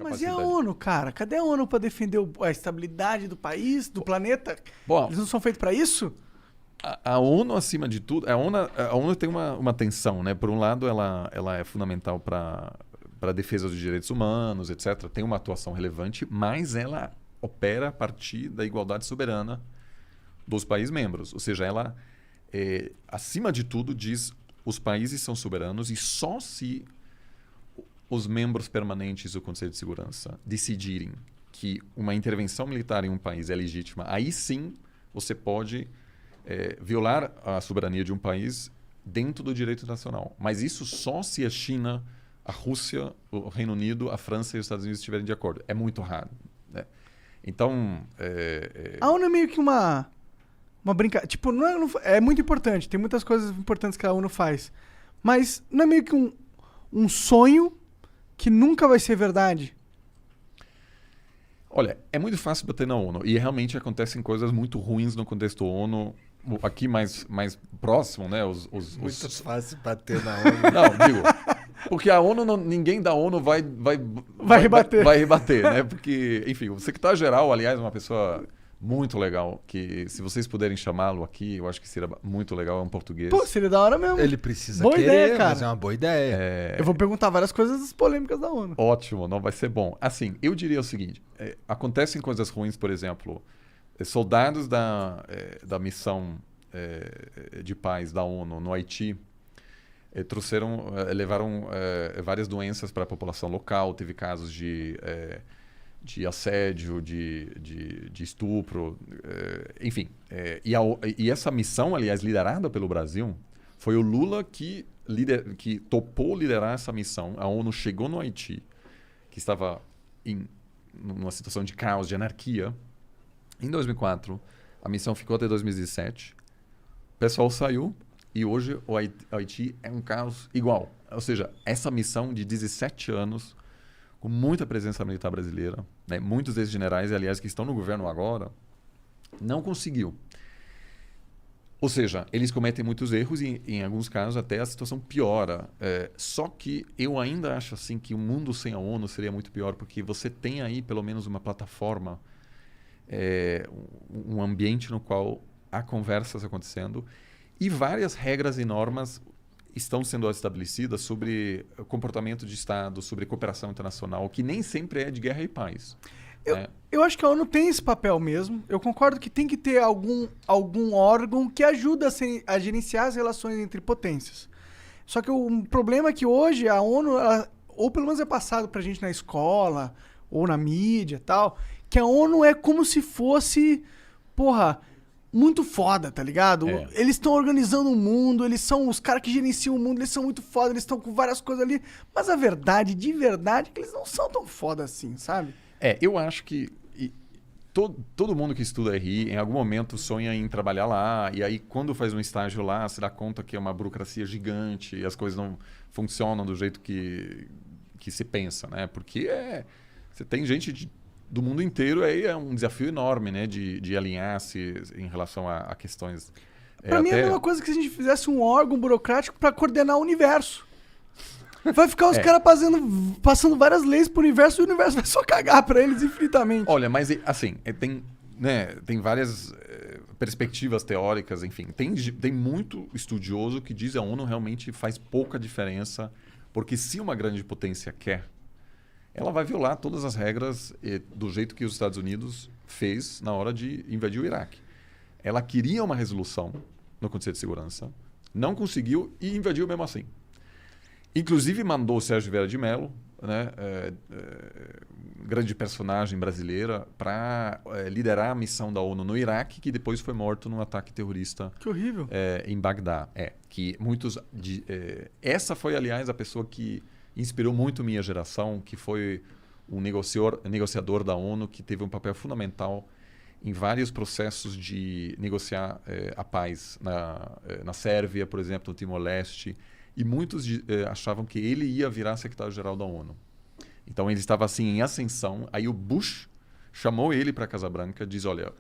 Mas e a capacidade. ONU, cara? Cadê a ONU pra defender a estabilidade do país, do planeta? Bom, Eles não são feitos pra isso? a ONU, acima de tudo, a ONU tem uma tensão, né? Por um lado, ela é fundamental para a defesa dos direitos humanos, etc. Tem uma atuação relevante, mas ela opera a partir da igualdade soberana dos países membros. Ou seja, ela, acima de tudo, diz os países são soberanos e só se os membros permanentes do Conselho de Segurança decidirem que uma intervenção militar em um país é legítima, aí sim você pode violar a soberania de um país dentro do direito nacional. Mas isso só se a China, a Rússia, o Reino Unido, a França e os Estados Unidos estiverem de acordo. É muito raro. Né? Então... A ONU é meio que uma brincadeira. Tipo, é muito importante. Tem muitas coisas importantes que a ONU faz. Mas não é meio que um sonho que nunca vai ser verdade? Olha, é muito fácil bater na ONU. E realmente acontecem coisas muito ruins no contexto ONU. Aqui mais próximo, né? Muito fácil bater na ONU. Não, digo... Porque a ONU, ninguém da ONU vai rebater. Vai rebater, né? Porque, enfim, o secretário-geral, aliás, é uma pessoa muito legal, que se vocês puderem chamá-lo aqui, eu acho que seria muito legal, é um português. Pô, seria da hora mesmo. Ele precisa Boa querer, ideia, cara. mas é uma boa ideia. Eu vou perguntar várias coisas polêmicas da ONU. Ótimo, não vai ser bom. Assim, eu diria o seguinte, acontecem coisas ruins, por exemplo, soldados da missão de paz da ONU no Haiti levaram várias doenças para a população local, teve casos de assédio, de estupro, enfim. E essa missão, aliás, liderada pelo Brasil, foi o Lula que topou liderar essa missão. A ONU chegou no Haiti, que estava numa situação de caos, de anarquia. Em 2004, a missão ficou até 2017. O pessoal saiu e hoje o Haiti é um caos igual. Ou seja, essa missão de 17 anos, com muita presença militar brasileira, né? Muitos desses generais, aliás, que estão no governo agora, não conseguiu. Ou seja, eles cometem muitos erros e, em alguns casos, até a situação piora. Só que eu ainda acho assim que o mundo sem a ONU seria muito pior, porque você tem aí pelo menos uma plataforma, um ambiente no qual há conversas acontecendo e várias regras e normas estão sendo estabelecidas sobre comportamento de Estado, sobre cooperação internacional, que nem sempre é de guerra e paz. Eu acho que a ONU tem esse papel mesmo. Eu concordo que tem que ter algum órgão que ajuda a gerenciar as relações entre potências. Só que o problema é que hoje a ONU, ou pelo menos é passado pra gente na escola, ou na mídia e tal, que a ONU é como se fosse, muito foda, tá ligado? Eles estão organizando o mundo, eles são os caras que gerenciam o mundo, eles são muito foda, eles estão com várias coisas ali. Mas a verdade, de verdade, é que eles não são tão foda assim, sabe? Eu acho que todo mundo que estuda RI, em algum momento, sonha em trabalhar lá. E aí, quando faz um estágio lá, se dá conta que é uma burocracia gigante e as coisas não funcionam do jeito que se pensa, né? Porque você tem gente do mundo inteiro, aí é um desafio enorme, né? De alinhar-se em relação a questões... Pra mim é a mesma coisa que se a gente fizesse um órgão burocrático pra coordenar o universo. Vai ficar os caras passando várias leis pro universo e o universo vai só cagar pra eles infinitamente. Olha, mas assim, tem várias perspectivas teóricas, enfim. Tem muito estudioso que diz que a ONU realmente faz pouca diferença, porque se uma grande potência quer, ela vai violar todas as regras do jeito que os Estados Unidos fez na hora de invadir o Iraque. Ela queria uma resolução no Conselho de Segurança, não conseguiu e invadiu mesmo assim. Inclusive mandou o Sérgio Vieira de Mello, né, grande personagem brasileira, para liderar a missão da ONU no Iraque, que depois foi morto num ataque terrorista. Que horrível. Em Bagdá. Essa foi, aliás, a pessoa que inspirou muito minha geração, que foi um negociador da ONU, que teve um papel fundamental em vários processos de negociar a paz na Sérvia, por exemplo, no Timor-Leste. E muitos achavam que ele ia virar secretário-geral da ONU. Então ele estava assim em ascensão. Aí o Bush chamou ele para a Casa Branca e diz: olha,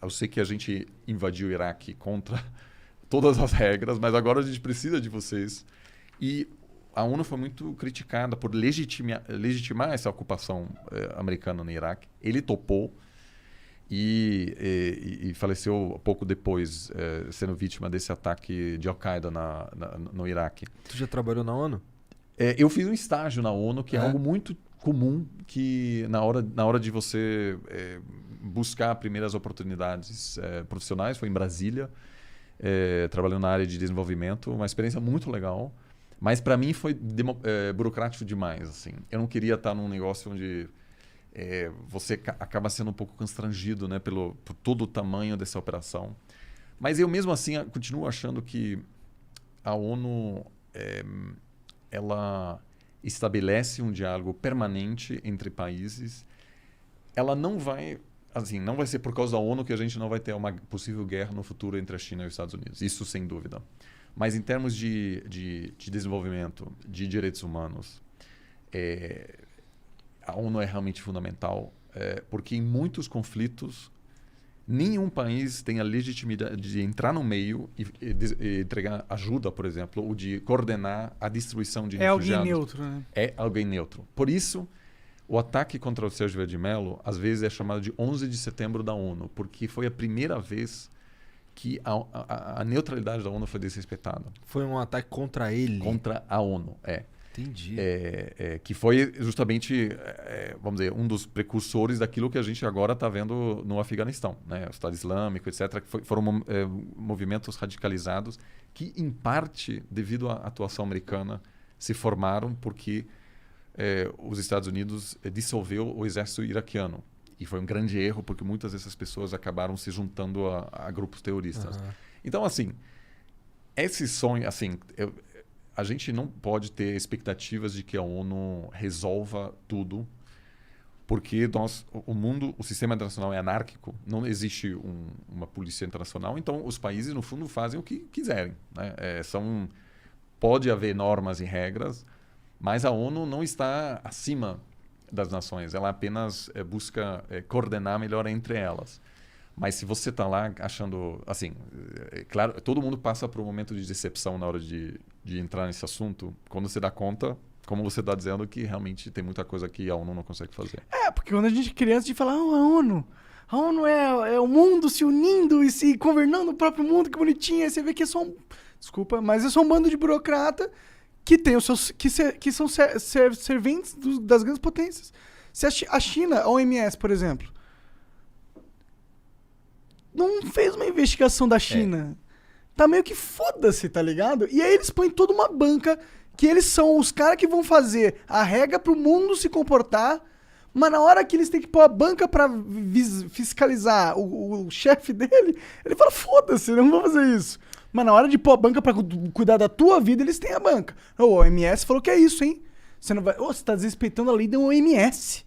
eu sei que a gente invadiu o Iraque contra todas as regras, mas agora a gente precisa de vocês. E a ONU foi muito criticada por legitimar essa ocupação americana no Iraque. Ele topou e faleceu pouco depois, sendo vítima desse ataque de Al-Qaeda no Iraque. Tu já trabalhou na ONU? Eu fiz um estágio na ONU, que é algo muito comum, que na hora de você buscar primeiras oportunidades profissionais, foi em Brasília, trabalhando na área de desenvolvimento, uma experiência muito legal. Mas para mim foi burocrático demais. Assim. Eu não queria estar num negócio onde você acaba sendo um pouco constrangido, né, por todo o tamanho dessa operação. Mas eu mesmo assim continuo achando que a ONU ela estabelece um diálogo permanente entre países. Ela não vai ser por causa da ONU que a gente não vai ter uma possível guerra no futuro entre a China e os Estados Unidos. Isso sem dúvida. Mas em termos de desenvolvimento, de direitos humanos, a ONU é realmente fundamental, porque em muitos conflitos, nenhum país tem a legitimidade de entrar no meio e entregar ajuda, por exemplo, ou de coordenar a distribuição de refugiados. É alguém neutro, né? É alguém neutro. Por isso, o ataque contra o Sérgio Vieira de Mello, às vezes, é chamado de 11 de setembro da ONU, porque foi a primeira vez que a neutralidade da ONU foi desrespeitada. Foi um ataque contra ele? Contra a ONU, Entendi. Que foi justamente, vamos dizer, um dos precursores daquilo que a gente agora está vendo no Afeganistão, né? O Estado Islâmico, etc., que foram movimentos radicalizados que, em parte, devido à atuação americana, se formaram porque os Estados Unidos dissolveu o exército iraquiano. E foi um grande erro, porque muitas dessas pessoas acabaram se juntando a grupos terroristas. Uhum. Então, assim, esse sonho, assim, a gente não pode ter expectativas de que a ONU resolva tudo, porque o sistema internacional é anárquico, não existe uma polícia internacional, então os países, no fundo, fazem o que quiserem, né? Pode haver normas e regras, mas a ONU não está acima das nações, ela apenas busca coordenar melhor entre elas. Mas se você está lá achando, assim, claro, todo mundo passa por um momento de decepção na hora de entrar nesse assunto, quando você dá conta, como você está dizendo, que realmente tem muita coisa que a ONU não consegue fazer. Porque quando a gente é criança, a gente fala, a ONU é o mundo se unindo e se governando o próprio mundo, que bonitinho. Aí você vê que é só desculpa, mas é só um bando de burocrata que tem os seus que são serventes das grandes potências. Se a China, a OMS, por exemplo, não fez uma investigação da China, tá meio que foda-se, tá ligado? E aí eles põem toda uma banca que eles são os caras que vão fazer a regra pro mundo se comportar, mas na hora que eles têm que pôr a banca pra fiscalizar o chefe dele, ele fala, foda-se, não vou fazer isso. Mas na hora de pôr a banca pra cuidar da tua vida, eles têm a banca. O OMS falou que é isso, hein? Você não vai... você tá desrespeitando a lei da OMS.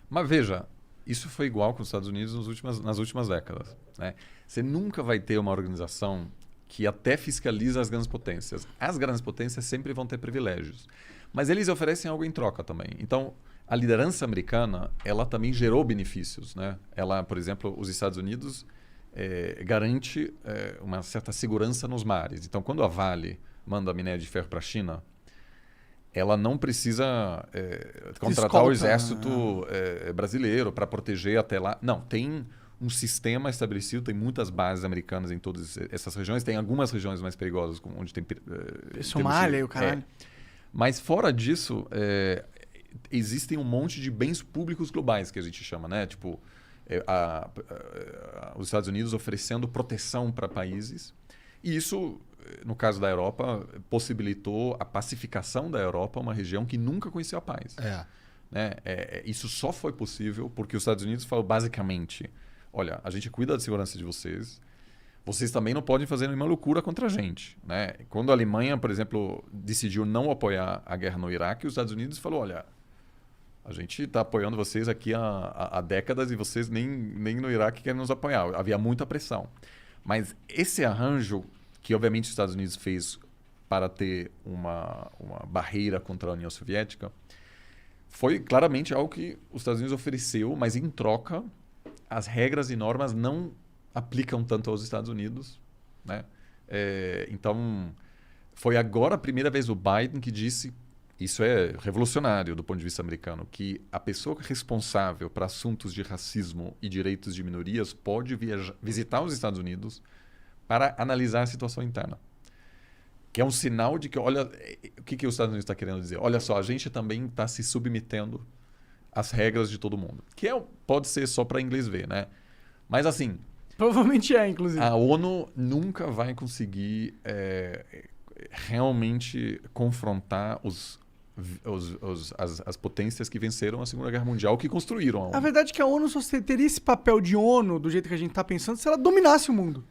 Mas veja, isso foi igual com os Estados Unidos nas últimas décadas, né? Você nunca vai ter uma organização que até fiscaliza as grandes potências. As grandes potências sempre vão ter privilégios. Mas eles oferecem algo em troca também. Então, a liderança americana, ela também gerou benefícios, né? Ela, por exemplo, os Estados Unidos garante uma certa segurança nos mares. Então, quando a Vale manda minério de ferro para a China, ela não precisa contratar o exército brasileiro para proteger até lá. Não, tem um sistema estabelecido, tem muitas bases americanas em todas essas regiões. Tem algumas regiões mais perigosas, onde tem... Somália e o caralho. Mas fora disso, existem um monte de bens públicos globais, que a gente chama, né? Tipo, os Estados Unidos oferecendo proteção para países. E isso, no caso da Europa, possibilitou a pacificação da Europa, uma região que nunca conheceu a paz. Né? Isso só foi possível porque os Estados Unidos falou basicamente, olha, a gente cuida da segurança de vocês, vocês também não podem fazer nenhuma loucura contra a gente. Né? Quando a Alemanha, por exemplo, decidiu não apoiar a guerra no Iraque, os Estados Unidos falou, olha, a gente está apoiando vocês aqui há décadas e vocês nem no Iraque querem nos apoiar. Havia muita pressão. Mas esse arranjo que, obviamente, os Estados Unidos fez para ter uma barreira contra a União Soviética foi claramente algo que os Estados Unidos ofereceu, mas em troca, as regras e normas não aplicam tanto aos Estados Unidos. Né? Então, foi agora a primeira vez o Biden que disse, isso é revolucionário do ponto de vista americano, que a pessoa responsável para assuntos de racismo e direitos de minorias pode visitar os Estados Unidos para analisar a situação interna. Que é um sinal de que, olha, o que os Estados Unidos está querendo dizer? Olha só, a gente também está se submetendo às regras de todo mundo. Que pode ser só para inglês ver, né? Mas assim... Provavelmente inclusive. A ONU nunca vai conseguir realmente confrontar as potências que venceram a Segunda Guerra Mundial, que construíram a ONU. A verdade é que a ONU só teria esse papel de ONU, do jeito que a gente está pensando, se ela dominasse o mundo.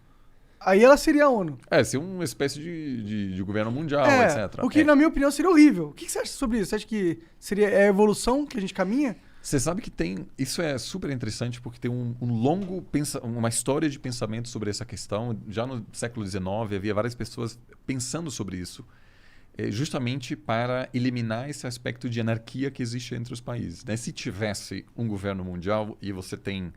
Aí ela seria a ONU. Ser uma espécie de governo mundial, etc. O que, na minha opinião, seria horrível. O que você acha sobre isso? Você acha que seria a evolução que a gente caminha? Você sabe que isso é super interessante porque tem uma história de pensamento sobre essa questão. Já no século XIX havia várias pessoas pensando sobre isso, justamente para eliminar esse aspecto de anarquia que existe entre os países. Né? Se tivesse um governo mundial e você tem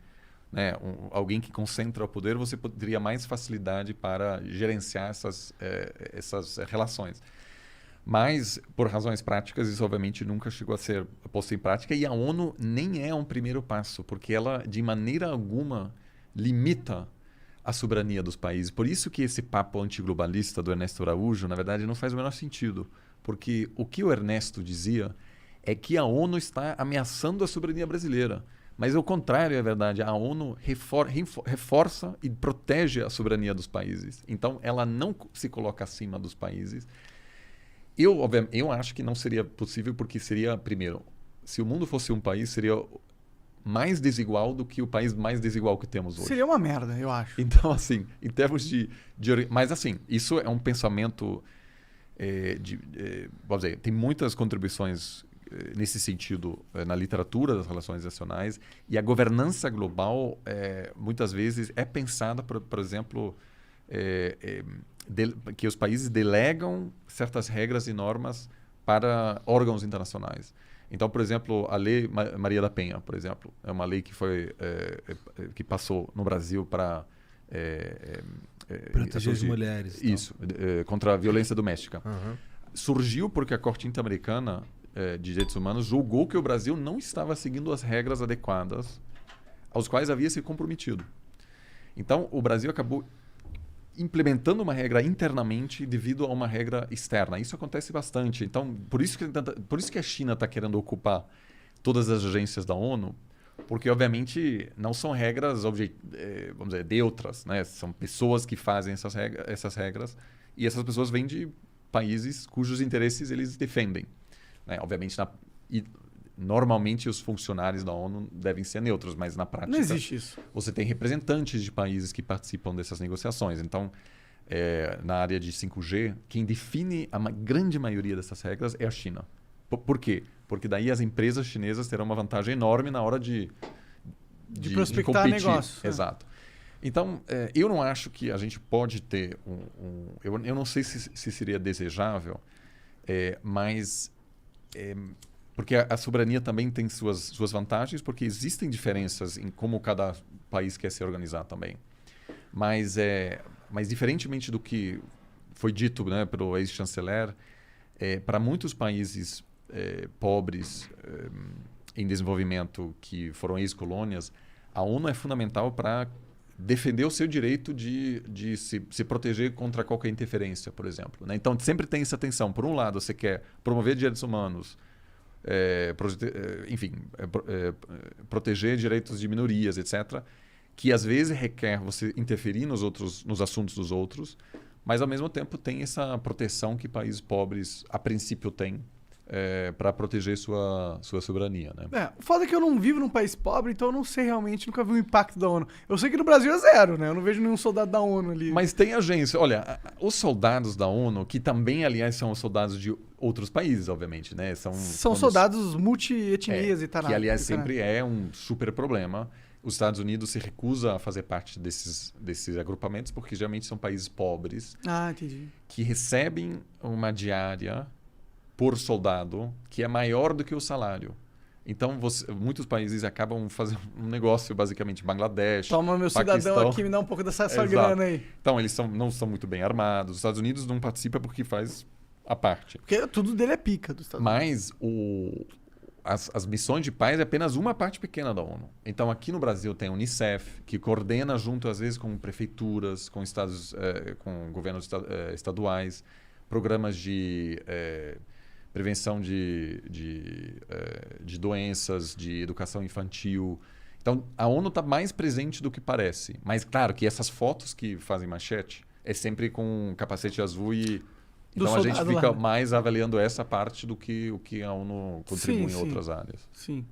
alguém que concentra o poder, você teria mais facilidade para gerenciar essas relações. Mas, por razões práticas, isso obviamente nunca chegou a ser posto em prática. E a ONU nem é um primeiro passo, porque ela, de maneira alguma, limita a soberania dos países. Por isso que esse papo antiglobalista do Ernesto Araújo, na verdade, não faz o menor sentido. Porque o que o Ernesto dizia é que a ONU está ameaçando a soberania brasileira. Mas o contrário é verdade. A ONU reforça e protege a soberania dos países. Então, ela não se coloca acima dos países. Eu acho que não seria possível porque seria, primeiro, se o mundo fosse um país, seria mais desigual do que o país mais desigual que temos hoje. Seria uma merda, eu acho. Então, assim, em termos mas, assim, isso é um pensamento... vamos dizer, tem muitas contribuições nesse sentido na literatura das relações nacionais, e a governança global, muitas vezes, é pensada, por exemplo... que os países delegam certas regras e normas para órgãos internacionais. Então, por exemplo, a Lei Maria da Penha, por exemplo, é uma lei que passou no Brasil para proteger as mulheres. Isso, contra a violência doméstica. Uhum. Surgiu porque a Corte Interamericana de Direitos Humanos julgou que o Brasil não estava seguindo as regras adequadas aos quais havia se comprometido. Então, o Brasil acabou implementando uma regra internamente devido a uma regra externa. Isso acontece bastante. Então, por isso que a China está querendo ocupar todas as agências da ONU, porque, obviamente, não são regras, vamos dizer, neutras, né? São pessoas que fazem essas regras, e essas pessoas vêm de países cujos interesses eles defendem. Né? Obviamente, normalmente os funcionários da ONU devem ser neutros, mas na prática... Não existe isso. Você tem representantes de países que participam dessas negociações. Então, na área de 5G, quem define a grande maioria dessas regras é a China. Por quê? Porque daí as empresas chinesas terão uma vantagem enorme na hora de prospectar competir. negócio. Exato. Então, eu não acho que a gente pode ter eu não sei se seria desejável, mas... porque a soberania também tem suas vantagens, porque existem diferenças em como cada país quer se organizar também. Mas diferentemente do que foi dito, né, pelo ex-chanceler, para muitos países pobres em desenvolvimento que foram ex-colônias, a ONU é fundamental para defender o seu direito de se proteger contra qualquer interferência, por exemplo. Né? Então, sempre tem essa tensão. Por um lado, você quer promover direitos humanos, proteger direitos de minorias, etc., que às vezes requer você interferir nos assuntos dos outros, mas ao mesmo tempo tem essa proteção que países pobres a princípio têm para proteger sua soberania. Né? O foda é que eu não vivo num país pobre, então eu não sei realmente, nunca vi o impacto da ONU. Eu sei que no Brasil é zero, né? Eu não vejo nenhum soldado da ONU ali. Mas tem agência. Olha, os soldados da ONU, que também, aliás, são os soldados de outros países, obviamente, né? São soldados multi-etnias e tal. Que, aliás, sempre é um super problema. Os Estados Unidos se recusa a fazer parte desses agrupamentos, porque geralmente são países pobres que recebem uma diária por soldado que é maior do que o salário. Então, muitos países acabam fazendo um negócio, basicamente, Bangladesh, Toma, meu Paquistão. cidadão aqui, me dá um pouco dessa Exato. grana aí. Então, eles não são muito bem armados. Os Estados Unidos não participa porque faz a parte. Porque tudo dele é pica dos Estados Unidos. Mas as missões de paz é apenas uma parte pequena da ONU. Então, aqui no Brasil tem a Unicef, que coordena junto, às vezes, com prefeituras, com estados, com governos estaduais, programas de prevenção de doenças, de educação infantil. Então, a ONU está mais presente do que parece. Mas, claro, que essas fotos que fazem manchete é sempre com capacete azul e... Então, a gente fica mais avaliando essa parte do que o que a ONU contribui em outras áreas. Sim.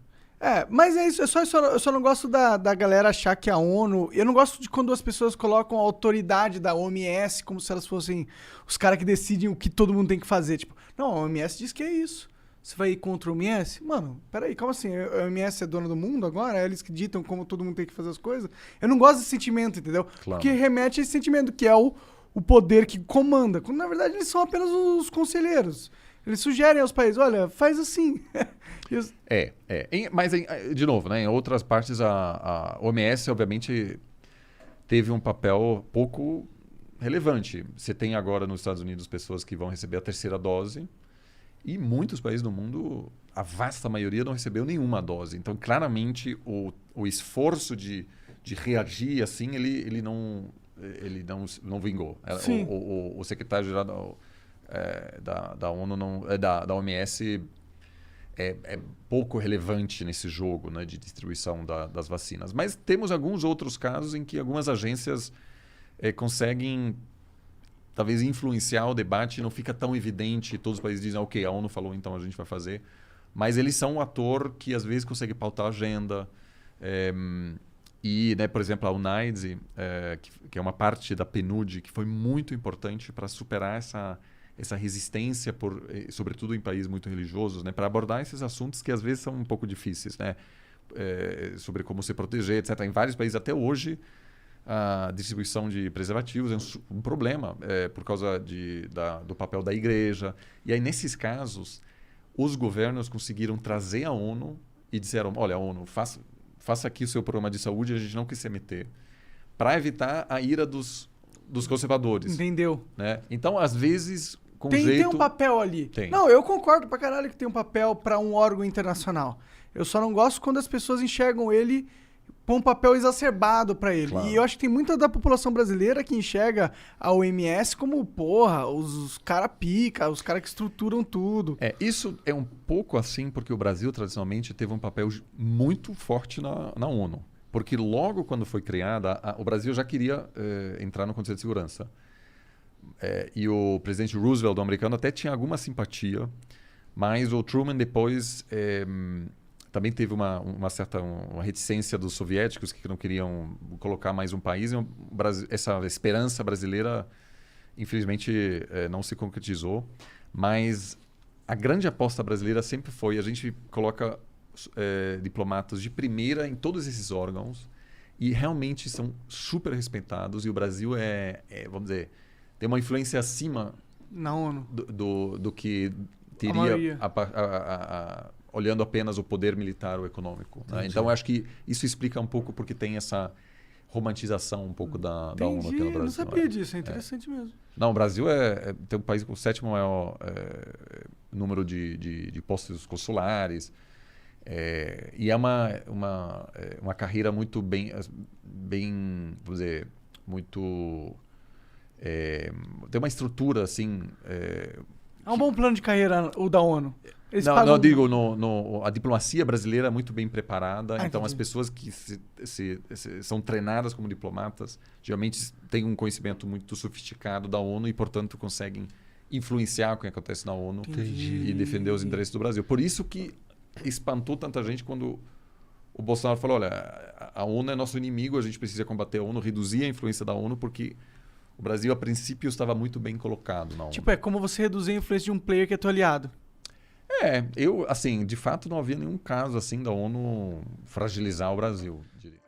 Mas é isso. Eu só não gosto da galera achar que a ONU... Eu não gosto de quando as pessoas colocam a autoridade da OMS como se elas fossem os caras que decidem o que todo mundo tem que fazer. Tipo, não, a OMS diz que é isso. Você vai ir contra a OMS? Mano, peraí, calma assim? A OMS é dona do mundo agora? É eles que ditam como todo mundo tem que fazer as coisas? Eu não gosto desse sentimento, entendeu? Claro. Porque remete a esse sentimento que é o poder que comanda. Quando, na verdade, eles são apenas os conselheiros. Eles sugerem aos países, olha, faz assim. Mas, de novo, né, em outras partes, a OMS, obviamente, teve um papel pouco relevante. Você tem agora nos Estados Unidos pessoas que vão receber a terceira dose e muitos países do mundo, a vasta maioria, não recebeu nenhuma dose. Então, claramente, o esforço de reagir assim, ele não vingou. O secretário-geral da ONU, da OMS, é pouco relevante nesse jogo, né, de distribuição das vacinas. Mas temos alguns outros casos em que algumas agências conseguem talvez influenciar o debate, não fica tão evidente, todos os países dizem, ok, a ONU falou, então a gente vai fazer. Mas eles são um ator que às vezes consegue pautar a agenda. E, né, por exemplo, a UNAIDS, que é uma parte da PNUD, que foi muito importante para superar essa resistência, sobretudo em países muito religiosos, né, para abordar esses assuntos que às vezes são um pouco difíceis, né, sobre como se proteger, etc. Em vários países, até hoje, a distribuição de preservativos é um problema por causa do papel da igreja. E aí, nesses casos, os governos conseguiram trazer a ONU e disseram, olha, a ONU, faça aqui o seu programa de saúde, a gente não quis se meter, para evitar a ira dos conservadores. Entendeu? Né? Então, às vezes, tem um papel ali. Tem. Não, eu concordo pra caralho que tem um papel pra um órgão internacional. Eu só não gosto quando as pessoas enxergam ele com um papel exacerbado pra ele. Claro. E eu acho que tem muita da população brasileira que enxerga a OMS como, porra, os cara pica, os caras que estruturam tudo. Isso é um pouco assim porque o Brasil, tradicionalmente, teve um papel muito forte na ONU. Porque logo quando foi criada, o Brasil já queria entrar no Conselho de Segurança. E o presidente Roosevelt, o americano, até tinha alguma simpatia, mas o Truman depois também teve uma certa reticência dos soviéticos que não queriam colocar mais um país. E essa esperança brasileira, infelizmente, não se concretizou. Mas a grande aposta brasileira sempre foi, a gente coloca diplomatas de primeira em todos esses órgãos e realmente são super respeitados. E o Brasil vamos dizer, tem uma influência acima na ONU do que teria olhando apenas o poder militar ou econômico. Né? Então, eu acho que isso explica um pouco porque tem essa romantização um pouco da ONU aqui no Brasil. Eu não sabia disso, é interessante mesmo. Não, o Brasil tem um país com o 7º maior número de postos consulares. E é uma carreira muito bem, vamos dizer, muito... tem uma estrutura assim... É um bom plano de carreira o da ONU. Não, digo, a diplomacia brasileira é muito bem preparada. Então, entendi. as pessoas que são treinadas como diplomatas, geralmente têm um conhecimento muito sofisticado da ONU e, portanto, conseguem influenciar o que acontece na ONU e defender os interesses do Brasil. Por isso que espantou tanta gente quando o Bolsonaro falou, olha, a ONU é nosso inimigo, a gente precisa combater a ONU, reduzir a influência da ONU, porque o Brasil, a princípio, estava muito bem colocado na ONU. Tipo, é como você reduzir a influência de um player que é teu aliado. Eu, assim, de fato, não havia nenhum caso assim da ONU fragilizar o Brasil, diria.